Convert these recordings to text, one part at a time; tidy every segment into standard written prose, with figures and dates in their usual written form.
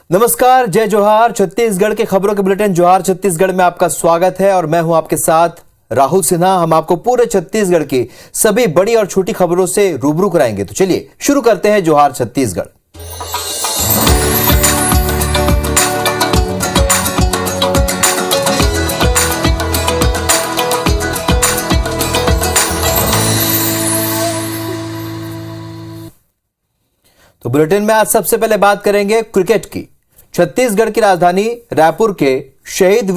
नमस्कार, जय जोहार। छत्तीसगढ़ के खबरों के बुलेटिन जोहार छत्तीसगढ़ में आपका स्वागत है और मैं हूं आपके साथ राहुल सिन्हा। हम आपको पूरे छत्तीसगढ़ की सभी बड़ी और छोटी खबरों से रूबरू कराएंगे। तो चलिए शुरू करते हैं जोहार छत्तीसगढ़। तो बुलेटिन में आज सबसे पहले बात करेंगे क्रिकेट की। छत्तीसगढ़ की राजधानी रायपुर के शहीद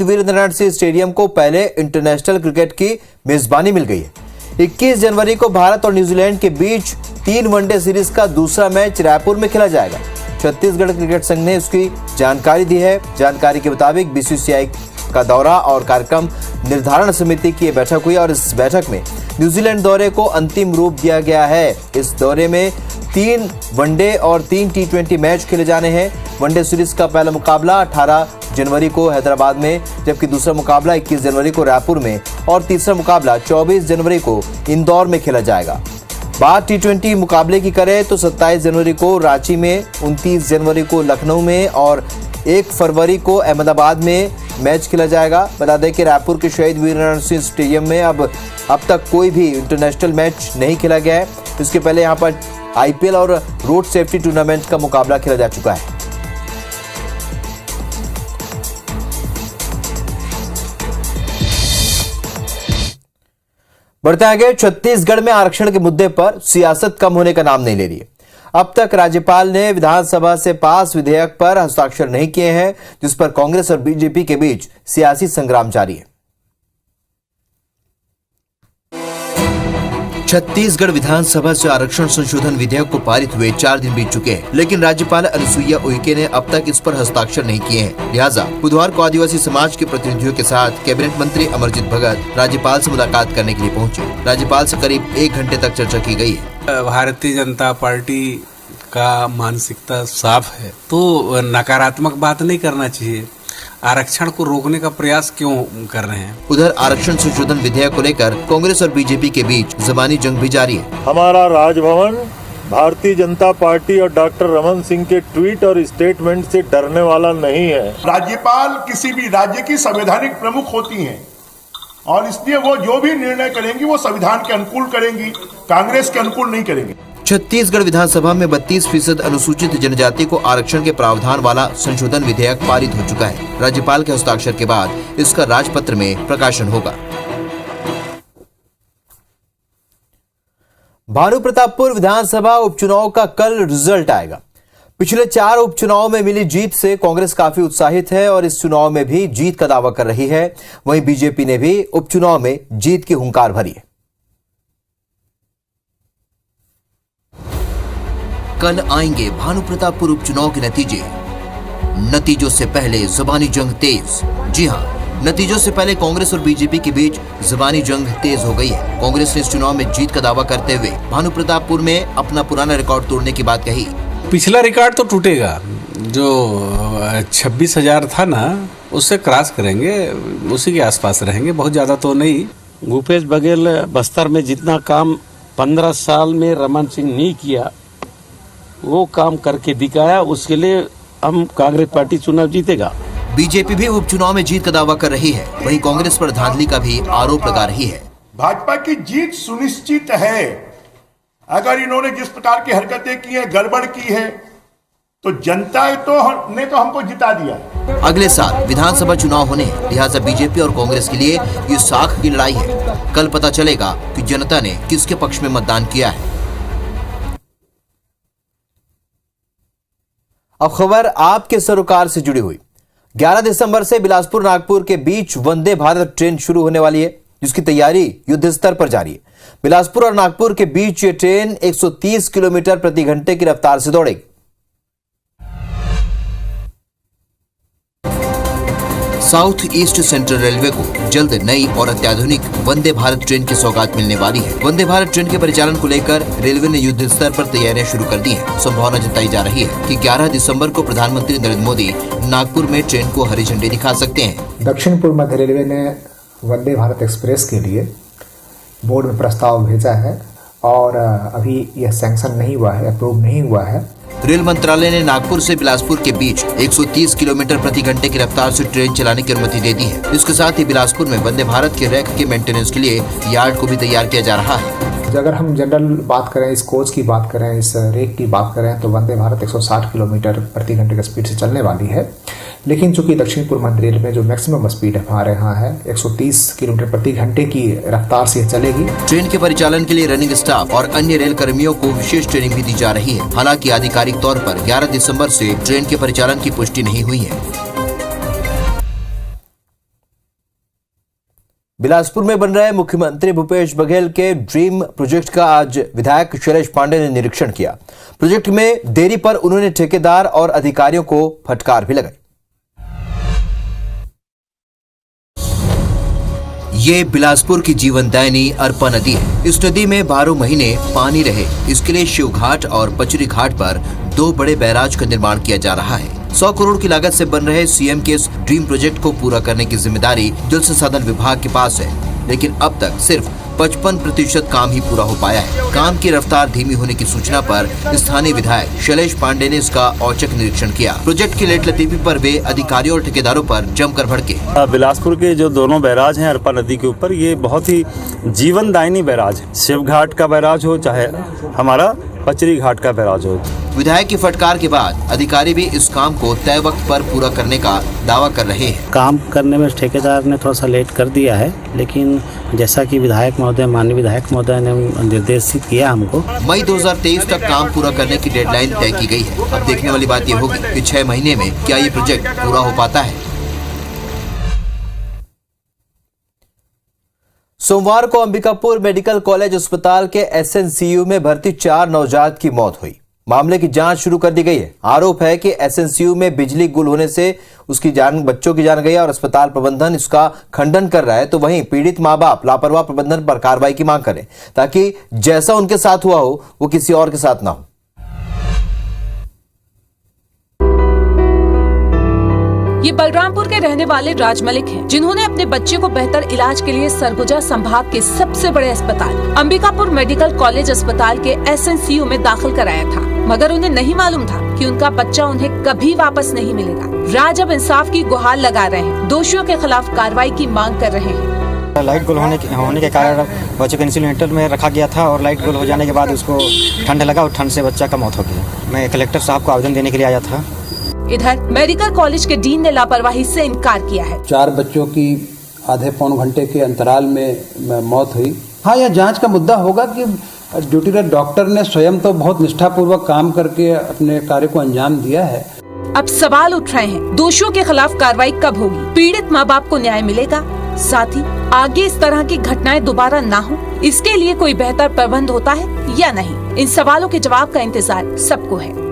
वीर नारायण सिंह स्टेडियम को पहले इंटरनेशनल क्रिकेट की मेजबानी मिल गई है। 21 जनवरी को भारत और न्यूजीलैंड के बीच 3 वनडे सीरीज का दूसरा मैच रायपुर में खेला जाएगा। छत्तीसगढ़ क्रिकेट संघ ने उसकी जानकारी दी है। जानकारी के मुताबिक बीसीसीआई का दौरा और कार्यक्रम निर्धारण समिति की बैठक हुई और इस बैठक में न्यूजीलैंड दौरे को अंतिम रूप दिया गया है। इस दौरे में 3 वनडे और 3 टी20 मैच खेले जाने हैं। वनडे सीरीज का पहला मुकाबला 18 जनवरी को हैदराबाद में, जबकि दूसरा मुकाबला 21 जनवरी को रायपुर में और तीसरा मुकाबला 24 जनवरी को इंदौर में खेला जाएगा। बात टी20 मुकाबले की करें तो 27 जनवरी को रांची में, 29 जनवरी को लखनऊ में और 1 फरवरी को अहमदाबाद में मैच खेला जाएगा। बता दें कि रायपुर के शहीद वीर नारायण सिंह स्टेडियम में अब तक कोई भी इंटरनेशनल मैच नहीं खेला गया है। इसके पहले यहां पर आईपीएल और रोड सेफ्टी टूर्नामेंट का मुकाबला खेला जा चुका है। बढ़ते आगे, छत्तीसगढ़ में आरक्षण के मुद्दे पर सियासत कम होने का नाम नहीं ले रही है। अब तक राज्यपाल ने विधानसभा से पास विधेयक पर हस्ताक्षर नहीं किए हैं, जिस पर कांग्रेस और बीजेपी के बीच सियासी संग्राम जारी है। छत्तीसगढ़ विधानसभा से आरक्षण संशोधन विधेयक को पारित हुए 4 दिन बीत चुके हैं, लेकिन राज्यपाल अनुसुईया उइके ने अब तक इस पर हस्ताक्षर नहीं किए हैं। लिहाजा बुधवार को आदिवासी समाज के प्रतिनिधियों के साथ कैबिनेट मंत्री अमरजीत भगत राज्यपाल से मुलाकात करने के लिए पहुंचे। राज्यपाल से करीब 1 घंटे तक चर्चा की गई है। भारतीय जनता पार्टी का मानसिकता साफ है, तो नकारात्मक बात नहीं करना चाहिए। आरक्षण को रोकने का प्रयास क्यों कर रहे हैं? उधर आरक्षण संशोधन विधेयक को लेकर कांग्रेस और बीजेपी के बीच ज़बानी जंग भी जारी है। हमारा राजभवन भारतीय जनता पार्टी और डॉक्टर रमन सिंह के ट्वीट और स्टेटमेंट से डरने वाला नहीं है। राज्यपाल किसी भी राज्य की संवैधानिक प्रमुख होती हैं और इसलिए वो जो भी निर्णय करेंगी वो संविधान के अनुकूल करेंगी, कांग्रेस के अनुकूल नहीं करेंगी। छत्तीसगढ़ विधानसभा में 32% अनुसूचित जनजाति को आरक्षण के प्रावधान वाला संशोधन विधेयक पारित हो चुका है। राज्यपाल के हस्ताक्षर के बाद इसका राजपत्र में प्रकाशन होगा। भानुप्रतापपुर विधानसभा उपचुनाव का कल रिजल्ट आएगा। पिछले 4 उपचुनाव में मिली जीत से कांग्रेस काफी उत्साहित है और इस चुनाव में भी जीत का दावा कर रही है। वहीं बीजेपी ने भी उपचुनाव में जीत की हुंकार भरी है। कल आएंगे भानुप्रतापपुर उपचुनाव के नतीजों से पहले ज़बानी जंग तेज। जी हां, नतीजों से पहले कांग्रेस और बीजेपी के बीच ज़बानी जंग तेज हो गई है। कांग्रेस ने इस चुनाव में जीत का दावा करते हुए भानुप्रतापपुर में अपना पुराना रिकॉर्ड तोड़ने की बात कही। पिछला रिकॉर्ड तो टूटेगा, जो 26,000 था ना, उससे क्रॉस करेंगे, उसी के आसपास रहेंगे, बहुत ज्यादा तो नहीं। भूपेश बघेल बस्तर में जितना काम 15 साल में रमन सिंह नहीं किया, वो काम करके दिखाया। उसके लिए हम कांग्रेस पार्टी चुनाव जीतेगा। बीजेपी भी उपचुनाव में जीत का दावा कर रही है। वहीं कांग्रेस पर धांधली का भी आरोप लगा रही है। भाजपा की जीत सुनिश्चित है। अगर इन्होंने जिस प्रकार की हरकतें की है, गड़बड़ की है, तो जनता ने तो हमको जिता दिया। अगले साल विधानसभा चुनाव होने हैं, लिहाजा बीजेपी और कांग्रेस के लिए ये साख की लड़ाई है। कल पता चलेगा कि जनता ने किसके पक्ष में मतदान किया है। अब खबर आपके सरोकार से जुड़ी हुई। 11 दिसंबर से बिलासपुर नागपुर के बीच वंदे भारत ट्रेन शुरू होने वाली है, जिसकी तैयारी युद्ध स्तर पर जारी है। बिलासपुर और नागपुर के बीच ये ट्रेन 130 किलोमीटर प्रति घंटे की रफ्तार से दौड़ेगी। साउथ ईस्ट सेंट्रल रेलवे को जल्द नई और अत्याधुनिक वंदे भारत ट्रेन की सौगात मिलने वाली है। वंदे भारत ट्रेन के परिचालन को लेकर रेलवे ने युद्ध स्तर पर तैयारियां शुरू कर दी हैं। संभावना जताई जा रही है कि 11 दिसंबर को प्रधानमंत्री नरेंद्र मोदी नागपुर में ट्रेन को हरी झंडी दिखा सकते हैं। दक्षिण पूर्व मध्य रेलवे ने वंदे भारत एक्सप्रेस के लिए बोर्ड में प्रस्ताव भेजा है और अभी यह सैंक्शन नहीं हुआ है, अप्रूव नहीं हुआ है। रेल मंत्रालय ने नागपुर से बिलासपुर के बीच 130 किलोमीटर प्रति घंटे की रफ्तार से ट्रेन चलाने की अनुमति दे दी है। इसके साथ ही बिलासपुर में वंदे भारत के रैक के मेंटेनेंस के लिए यार्ड को भी तैयार किया जा रहा है। अगर हम जनरल बात करें, इस कोच की बात करें, इस रेक की बात करें, तो वंदे भारत 160 किलोमीटर प्रति घंटे की स्पीड से चलने वाली है। लेकिन चूंकि दक्षिण पूर्व मध्य रेल में जो मैक्सिमम स्पीड हमारे यहाँ है 130 किलोमीटर प्रति घंटे की रफ्तार से चलेगी। ट्रेन के परिचालन के लिए रनिंग स्टाफ और अन्य रेल कर्मियों को विशेष ट्रेनिंग भी दी जा रही है। हालांकि आधिकारिक तौर पर 11 दिसंबर से ट्रेन के परिचालन की पुष्टि नहीं हुई है। बिलासपुर में बन रहे मुख्यमंत्री भूपेश बघेल के ड्रीम प्रोजेक्ट का आज विधायक शैलेश पांडे ने निरीक्षण किया। प्रोजेक्ट में देरी पर उन्होंने ठेकेदार और अधिकारियों को फटकार भी लगाई। ये बिलासपुर की जीवनदायिनी अरपा नदी है। इस नदी में 12 महीने पानी रहे, इसके लिए शिव घाट और पचरी घाट पर 2 बड़े बैराज का निर्माण किया जा रहा है। 100 करोड़ की लागत से बन रहे सीएम के इस ड्रीम प्रोजेक्ट को पूरा करने की जिम्मेदारी जल संसाधन विभाग के पास है, लेकिन अब तक सिर्फ 55% काम ही पूरा हो पाया है। काम की रफ्तार धीमी होने की सूचना पर स्थानीय विधायक शैलेश पांडे ने इसका औचक निरीक्षण किया। प्रोजेक्ट की लेट लतीफी पर वे अधिकारियों और ठेकेदारों पर जमकर भड़के। बिलासपुर के जो दोनों बैराज हैं अरपा नदी के ऊपर, ये बहुत ही जीवनदायिनी बैराज है। शिव घाट का बैराज हो चाहे हमारा पचरी घाट का बैराज हो। विधायक की फटकार के बाद अधिकारी भी इस काम को तय वक्त पर पूरा करने का दावा कर रहे हैं। काम करने में ठेकेदार ने थोड़ा सा लेट कर दिया है, लेकिन जैसा कि विधायक महोदय, माननीय विधायक महोदय ने निर्देशित किया हमको, मई 2023 तक काम पूरा करने की डेडलाइन तय की गई है। अब देखने वाली बात ये होगी कि 6 महीने में क्या ये प्रोजेक्ट पूरा हो पाता है। सोमवार को अंबिकापुर मेडिकल कॉलेज अस्पताल के एसएनसीयू में भर्ती 4 नवजात की मौत हुई। मामले की जांच शुरू कर दी गई है। आरोप है कि एसएनसीयू में बिजली गुल होने से बच्चों की जान गई और अस्पताल प्रबंधन इसका खंडन कर रहा है। तो वहीं पीड़ित मां बाप लापरवाह प्रबंधन पर कार्रवाई की मांग करें ताकि जैसा उनके साथ हुआ हो वो किसी और के साथ ना हो। ये बलरामपुर के रहने वाले राज मलिक हैं, जिन्होंने अपने बच्चे को बेहतर इलाज के लिए सरगुजा संभाग के सबसे बड़े अस्पताल अंबिकापुर मेडिकल कॉलेज अस्पताल के एसएनसीयू में दाखिल कराया था, मगर उन्हें नहीं मालूम था कि उनका बच्चा उन्हें कभी वापस नहीं मिलेगा। राज अब इंसाफ की गुहार लगा रहे हैं, दोषियों के खिलाफ कार्रवाई की मांग कर रहे हैं। लाइट गुल होने के कारण बच्चे को इंसुलेटर में रखा गया था और लाइट गुल हो जाने के बाद उसको ठंड लगा और ठंड से बच्चा का मौत हो गया। मैं कलेक्टर साहब को आवेदन देने के लिए आया था। इधर मेडिकल कॉलेज के डीन ने लापरवाही से इनकार किया है। 4 बच्चों की आधे पौन घंटे के अंतराल में मौत हुई। हाँ, यह जांच का मुद्दा होगा कि ड्यूटीरत डॉक्टर ने स्वयं तो बहुत निष्ठापूर्वक काम करके अपने कार्य को अंजाम दिया है। अब सवाल उठ रहे हैं, दोषियों के खिलाफ कार्रवाई कब होगी? पीड़ित माँ बाप को न्याय मिलेगा? साथ ही आगे इस तरह की घटनाएं दोबारा ना हो, इसके लिए कोई बेहतर प्रबंध होता है या नहीं? इन सवालों के जवाब का इंतजार सबको है।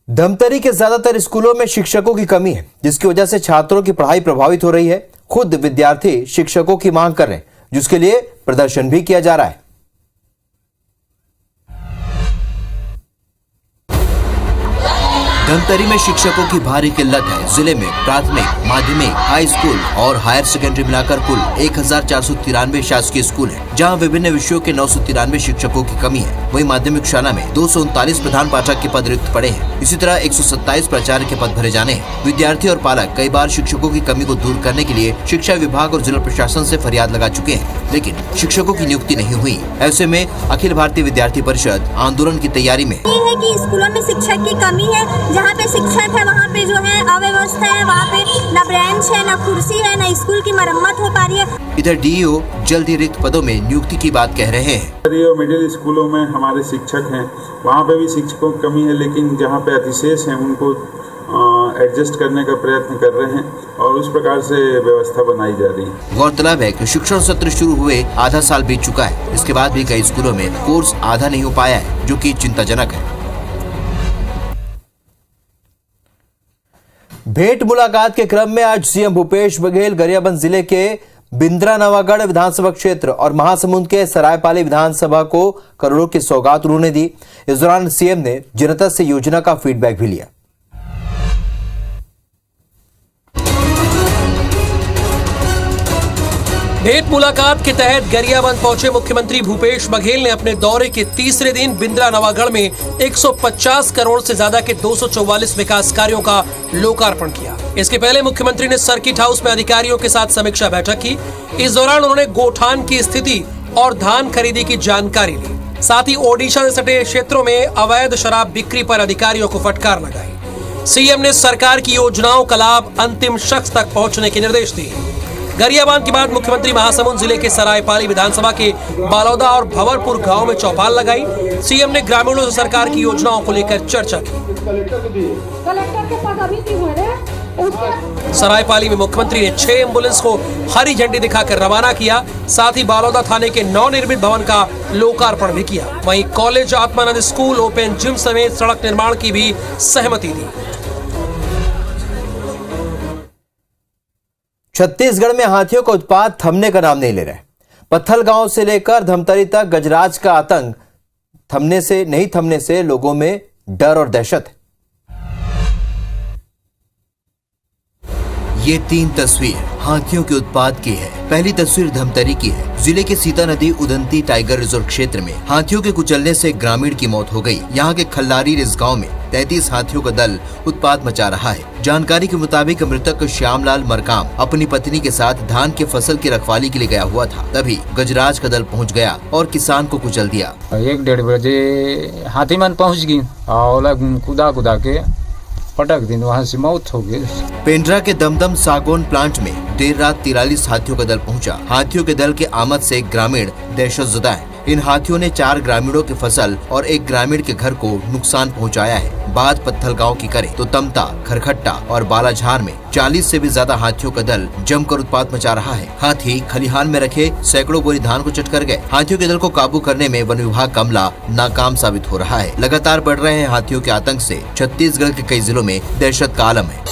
धमतरी के ज्यादातर स्कूलों में शिक्षकों की कमी है, जिसकी वजह से छात्रों की पढ़ाई प्रभावित हो रही है। खुद विद्यार्थी शिक्षकों की मांग कर रहे हैं, जिसके लिए प्रदर्शन भी किया जा रहा है। धमतरी में शिक्षकों की भारी किल्लत है। जिले में प्राथमिक, माध्यमिक, हाई स्कूल और हायर सेकेंडरी मिलाकर कुल 1493 शासकीय स्कूल हैं, जहां विभिन्न विषयों के 993 शिक्षकों की कमी है। वहीं माध्यमिक शाला में 239 प्रधान पाठक के पद रिक्त पड़े हैं। इसी तरह 127 प्राचार्य के पद भरे जाने हैं। विद्यार्थी और पालक कई बार शिक्षकों की कमी को दूर करने के लिए शिक्षा विभाग और जिला प्रशासन से फरियाद लगा चुके हैं, लेकिन शिक्षकों की नियुक्ति नहीं हुई। ऐसे में अखिल भारतीय विद्यार्थी परिषद आंदोलन की तैयारी में ये है कि स्कूलों में शिक्षक की कमी है। जहाँ पे शिक्षक है वहाँ पे जो है अव्यवस्था है, वहाँ पे न ब्रेंच है, न कुर्सी है, न स्कूल की मरम्मत हो पा रही है। इधर डीईओ जल्द ही रिक्त पदों में नियुक्ति की बात कह रहे हैं। मिडिल स्कूलों में हमारे शिक्षक हैं, वहाँ पे भी शिक्षकों की कमी है, लेकिन जहाँ पे अतिशेष हैं उनको एडजस्ट करने का प्रयत्न कर रहे हैं और उस प्रकार से व्यवस्था बनाई जा रही है। गौरतलब है कि शिक्षण सत्र शुरू हुए आधा साल बीत चुका है। इसके बाद भी कई स्कूलों में कोर्स आधा नहीं हो पाया है, जो कि चिंताजनक है। भेंट मुलाकात के क्रम में आज सीएम भूपेश बघेल गरियाबंद जिले के बिंद्रा नवागढ़ विधानसभा क्षेत्र और महासमुंद के सरायपाली विधानसभा को करोड़ों की सौगात उन्होंने दी। इस दौरान सीएम ने जनता से योजना का फीडबैक भी लिया। भेंट मुलाकात के तहत गरियाबंद पहुंचे मुख्यमंत्री भूपेश बघेल ने अपने दौरे के तीसरे दिन बिंद्रा नवागढ़ में 150 करोड़ से ज्यादा के 244 विकास कार्यों का लोकार्पण किया। इसके पहले मुख्यमंत्री ने सर्किट हाउस में अधिकारियों के साथ समीक्षा बैठक की। इस दौरान उन्होंने गोठान की स्थिति और धान खरीदी की जानकारी ली। साथ ही ओडिशा से सटे क्षेत्रों में अवैध शराब बिक्री पर अधिकारियों को फटकार लगाई। सीएम ने सरकार की योजनाओं का लाभ अंतिम शख्स तक पहुंचने के निर्देश दिए। गरियाबंद के बाद मुख्यमंत्री महासमुंद जिले के सरायपाली विधानसभा के बालौदा और भंवरपुर गांव में चौपाल लगाई। सीएम ने ग्रामीणों से सरकार की योजनाओं को लेकर चर्चा की। सरायपाली में मुख्यमंत्री ने 6 एम्बुलेंस को हरी झंडी दिखाकर रवाना किया। साथ ही बालौदा थाने के नवनिर्मित भवन का लोकार्पण भी किया। वहीं college, Atmanand school, open gym समेत सड़क निर्माण की भी सहमति दी। छत्तीसगढ़ में हाथियों का उत्पात थमने का नाम नहीं ले रहे। पत्थल गांव से लेकर धमतरी तक गजराज का आतंक नहीं थमने से लोगों में डर और दहशत है। ये 3 तस्वीर हाथियों के उत्पात की है। पहली तस्वीर धमतरी की है। जिले के सीता नदी उदंती टाइगर रिजर्व क्षेत्र में हाथियों के कुचलने से एक ग्रामीण की मौत हो गई। यहाँ के खल्लारी रिज गांव में 33 हाथियों का दल उत्पात मचा रहा है। जानकारी के मुताबिक मृतक श्यामलाल मरकाम अपनी पत्नी के साथ धान के फसल की रखवाली के लिए गया हुआ था। तभी गजराज का दल पहुँच गया और किसान को कुचल दिया। 1-1:30 बजे हाथी मन पहुँच गई और कुदा के पटक दिन, वहाँ से मौत हो गई। पेंड्रा के दमदम सागौन प्लांट में देर रात 43 हाथियों का दल पहुंचा। हाथियों के दल के आमद से एक ग्रामीण दहशत ज़दा है। इन हाथियों ने 4 ग्रामीणों की फसल और एक ग्रामीण के घर को नुकसान पहुंचाया है। बात पत्थल गांव की करें तो तमता, खरखट्टा और बालाझार में 40 से भी ज्यादा हाथियों का दल जमकर उत्पात मचा रहा है। हाथी खलिहान में रखे सैकड़ों बोरी धान को चट कर गए। हाथियों के दल को काबू करने में वन विभाग का अमला नाकाम साबित हो रहा है। लगातार बढ़ रहे हैं हाथियों के आतंक से छत्तीसगढ़ के कई जिलों में दहशत का आलम है।